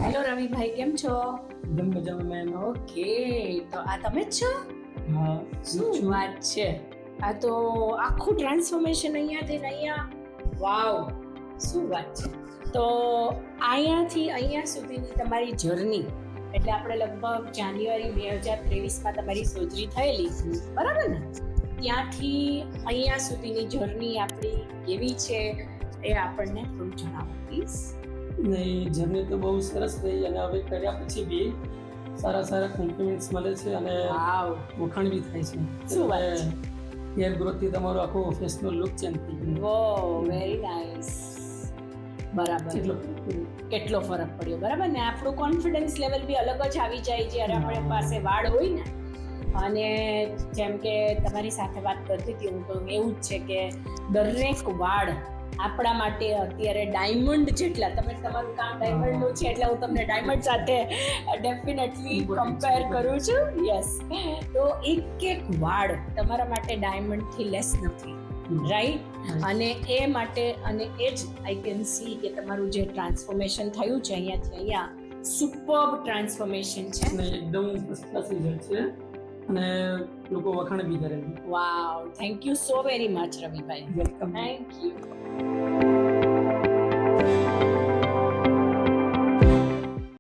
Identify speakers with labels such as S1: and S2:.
S1: Hello રવિભાઈ, કેમ છો?
S2: એકદમ મજામાં મેમ.
S1: ઓકે, તો આ તમે જ છો?
S2: હા,
S1: શું વાત છે! આ તો આખું ટ્રાન્સફોર્મેશન અહીંયાથી ને અહીંયા. વાવ, શું વાત છે! તો અહીંયાથી અહીંયા સુધીની તમારી જર્ની, એટલે આપણે લગભગ જાન્યુઆરી 2023માં તમારી સર્જરી થયેલી, બરાબર ને? ત્યાંથી અહીંયા સુધીની જર્ની આપણી કેવી છે એ આપણને થોડું જણાવો પ્લીઝ.
S2: ને જર્ની તો બહુ સરસ રહી અને હવે કર્યા પછી બી સારા કોમ્પ્લિમેન્ટ્સ મળે છે અને
S1: વાવ,
S2: વખાણ બી થાય છે.
S1: શું વાત છે!
S2: હેર ગ્રોથથી તમારો આખો ફેસનો લુક ચેન્જ થઈ ગયો.
S1: વો, વેરી નાઇસ. બરાબર, કેટલો ફરક પડ્યો, બરાબર ને? આપણું કોન્ફિડન્સ લેવલ બી અલગ જ આવી જાય જ્યારે આપણી પાસે વાળ હોય ને. અને જેમ કે તમારી સાથે વાત કરતી હતી હું, તો એવું જ છે કે દરેક વાળ આપણા માટે અત્યારે ડાયમંડ જેટલા, તમે તમારું કામ ડાયમંડનું છે એટલે હું તમને ડાયમંડ સાથે ડેફિનેટલી કમ્પેર કરું છું. યસ, તો એક વાળ તમારા માટે ડાયમંડથી લેસ નથી, રાઈટ? અને એ માટે અને એ જ આઈ કેન સી કે તમારું જે ટ્રાન્સફોર્મેશન થયું છે અહીંયાથી અહીંયા, સુપર્બ ટ્રાન્સફોર્મેશન છે.
S2: અને એકદમ ફર્સ્ટ ક્લાસ રિઝલ્ટ છે અને લોકો વખાણ બી કરે છે.
S1: Wow, thank you so very much રવિભાઈ.
S2: વેલકમ.
S1: Thank you.